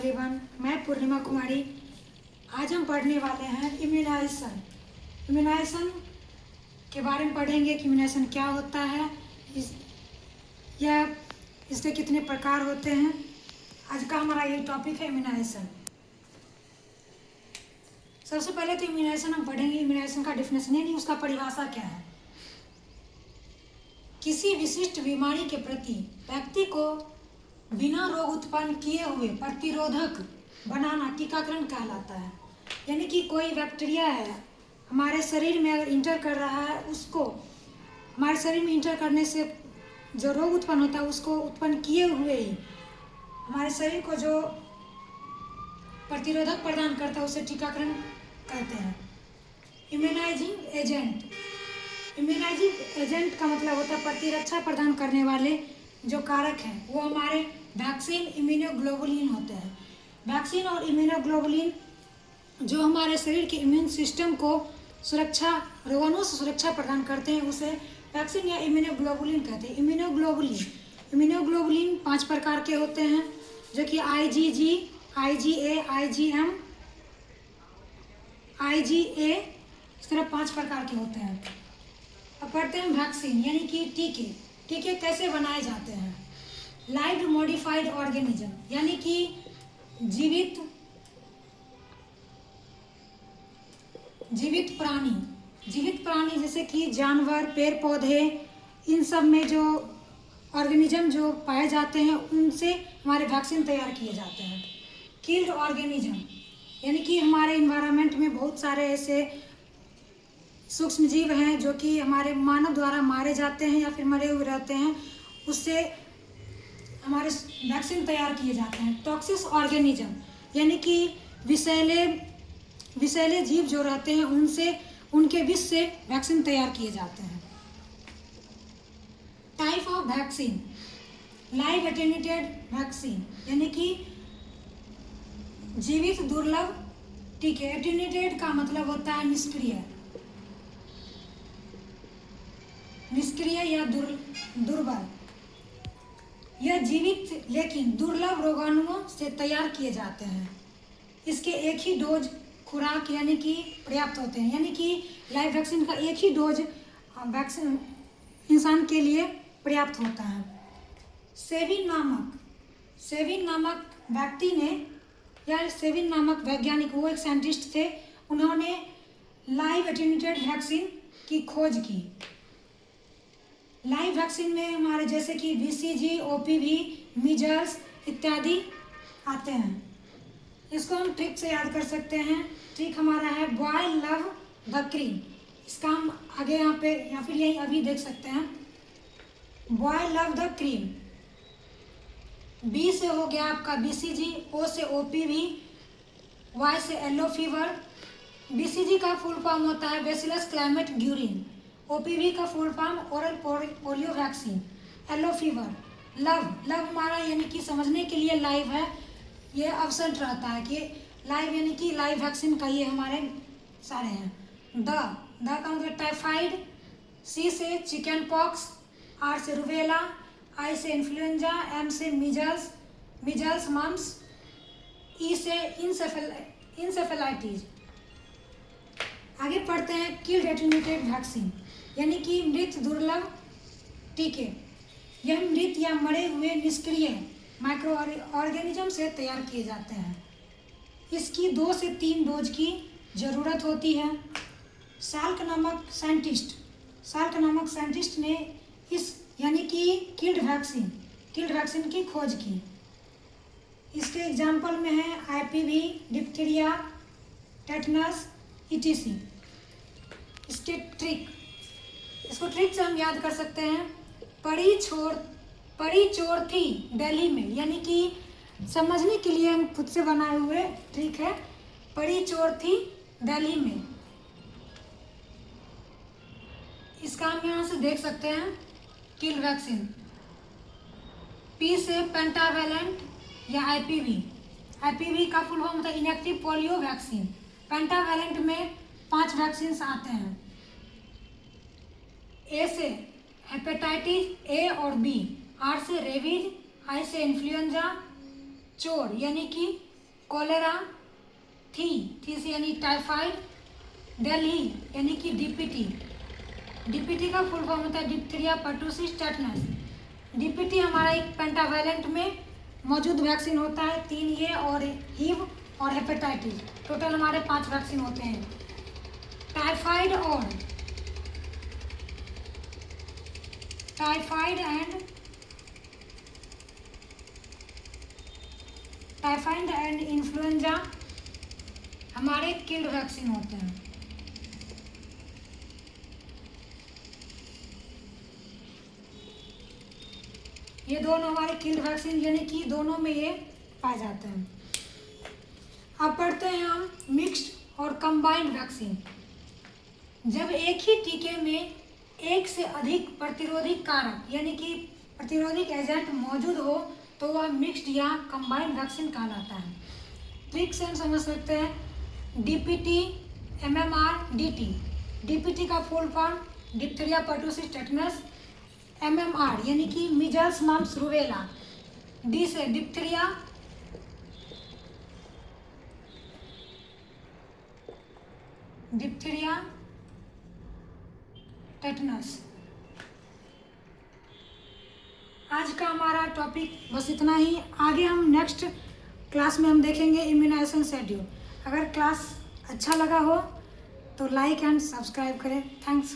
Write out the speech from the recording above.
Everyone, मैं पूर्णिमा कुमारी। आज हम पढ़ने वाले हैं इम्यूनाइजेशन। इम्यूनाइजेशन के बारे में पढ़ेंगे कि इम्यूनाइजेशन क्या होता है, इसके कितने प्रकार होते हैं। आज का हमारा ये टॉपिक है इम्यूनाइजेशन। सबसे पहले तो इम्यूनाइजेशन हम पढ़ेंगे। इम्यूनाइजेशन का डिफिनेशन यानी उसका परिभाषा क्या है। किसी विशिष्ट बीमारी के प्रति व्यक्ति को बिना रोग उत्पन्न किए हुए प्रतिरोधक बनाना टीकाकरण कहलाता है। यानी कि कोई बैक्टीरिया है हमारे शरीर में अगर इंटर कर रहा है, उसको हमारे शरीर में इंटर करने से जो रोग उत्पन्न होता है उसको उत्पन्न किए हुए ही हमारे शरीर को जो प्रतिरोधक प्रदान करता है उसे टीकाकरण कहते हैं। Immunising agent. इम्यूनाइजिंग एजेंट का मतलब होता है प्रतिरक्षा प्रदान करने वाले जो कारक हैं, वो हमारे वैक्सीन, इम्यूनोग्लोबुलिन होते हैं। वैक्सीन और इम्यूनोग्लोबुलिन जो हमारे शरीर के इम्यून सिस्टम को रोगाणुओं से सुरक्षा प्रदान करते हैं, उसे वैक्सीन या इम्यूनोग्लोबुलिन कहते हैं। इम्यूनोग्लोबुलिन 5 प्रकार के होते हैं, जो कि IgG, IgA, IgM, IgA, इस तरह 5 प्रकार के होते हैं। अब पढ़ते हैं वैक्सीन यानी कि टीके। टीके कैसे बनाए जाते हैं। लाइव मॉडिफाइड ऑर्गेनिज्म यानी कि जीवित प्राणी जैसे कि जानवर, पेड़ पौधे, इन सब में जो ऑर्गेनिज्म जो पाए जाते हैं उनसे हमारे वैक्सीन तैयार किए जाते हैं। किल्ड ऑर्गेनिज्म यानी कि हमारे इन्वायरमेंट में बहुत सारे ऐसे सूक्ष्म जीव हैं जो कि हमारे मानव द्वारा मारे जाते हैं या फिर मरे हुए रहते हैं, उससे हमारे वैक्सीन तैयार किए जाते हैं। टॉक्सिक ऑर्गेनिज्म यानी कि विषैले जीव जो रहते हैं उनके विष से वैक्सीन तैयार किए जाते हैं। Type of vaccine. Live attenuated vaccine यानी कि जीवित दुर्लभ टीके। एटेन्यूएटेड का मतलब होता है निष्क्रिय या दुर्बल। यह जीवित लेकिन दुर्लभ रोगाणुओं से तैयार किए जाते हैं। इसके एक ही डोज खुराक यानी कि पर्याप्त होते हैं। यानी कि लाइव वैक्सीन का एक ही डोज वैक्सीन इंसान के लिए पर्याप्त होता है। सेविन नामक व्यक्ति ने या सेविन नामक वैज्ञानिक, वो एक साइंटिस्ट थे, उन्होंने लाइव एटेन्यूएटेड वैक्सीन की खोज की। लाइव वैक्सीन में हमारे जैसे कि BCG, OPV, मीजल्स इत्यादि आते हैं। इसको हम ट्रिक से याद कर सकते हैं। ट्रिक हमारा है बॉय लव द क्रीम। इसका हम आगे यहाँ पे या फिर यहीं अभी देख सकते हैं। Boy love the cream. B से हो गया आपका BCG, O से OPV, Y से येलो फीवर। BCG का फुल फॉर्म होता है बैसिलस क्लाइमेट ग्यूरिन। OPV का full form oral polio vaccine. Yellow fever. Love हमारा यानी कि समझने के लिए लाइव है, ये अब्सेंट रहता है कि लाइव यानी कि लाइव वैक्सीन का ये हमारे सारे हैं। द का मतलब टाइफाइड। C से चिकन पॉक्स, R से रुबेला, I से इन्फ्लुएंजा, M से मीजल्स मम्स, E से इंसेफेलाइटिस। आगे पढ़ते हैं किल्ड एटेन्यूएटेड वैक्सीन यानी कि मृत दुर्लभ टीके। यह मृत या मरे हुए निष्क्रिय माइक्रो ऑर्गेनिज्म से तैयार किए जाते हैं। इसकी 2 से 3 डोज की ज़रूरत होती है। साल्क नामक साइंटिस्ट ने इस यानी कि किल्ड वैक्सीन की खोज की। इसके एग्जाम्पल में है IPV, डिप्थीरिया, टेटनस, ETC। इसको ट्रिक से हम याद कर सकते हैं। पड़ी चोर थी दिल्ली में, यानी कि समझने के लिए हम खुद से बनाए हुए ट्रिक है। पड़ी चोर थी दिल्ली में। इसका हम यहाँ से देख सकते हैं। किल वैक्सीन P से पेंटावेलेंट या IPV का फुल फॉर्म होता है इनएक्टिव पोलियो वैक्सीन। पेंटावेलेंट में 5 वैक्सीन आते हैं। A से हेपेटाइटिस A और B, R से रेबीज, I से इन्फ्लुएंजा, चोर यानी कि कॉलेरा, थी से यानी टाइफाइड, दिल्ली यानी कि डीपीटी, डीपीटी का फुल फॉर्म होता है डिप्थीरिया, पर्टुसिस, टेटनस। डीपीटी हमारा एक पेंटावैलेंट में मौजूद वैक्सीन होता है, 3 ये और हीव और हेपेटाइटिस, टोटल हमारे 5 वैक्सीन होते हैं। टाइफाइड एंड इन्फ्लुएंजा हमारे किल्ड वैक्सीन होते हैं। ये दोनों हमारे किल्ड वैक्सीन यानी कि दोनों में ये पाए जाते हैं। अब पढ़ते हैं हम मिक्स्ड और कंबाइंड वैक्सीन। जब एक ही टीके में एक से अधिक प्रतिरोधी कारक यानी कि प्रतिरोधी एजेंट मौजूद हो तो वह मिक्स्ड या कंबाइंड वैक्सीन कहलाता है। ट्रिक से हम समझ सकते हैं डीपीटी, एमएमआर, डीटी। डीपीटी का full form diphtheria, pertussis, tetanus. MMR यानी कि मीजल्स, मम्प्स, रूबेला। डी से डिप्थीरिया, टेटनस। आज का हमारा टॉपिक बस इतना ही। आगे हम नेक्स्ट क्लास में हम देखेंगे इम्यूनाइजेशन शेड्यूल। अगर क्लास अच्छा लगा हो तो लाइक एंड सब्सक्राइब करें। थैंक्स।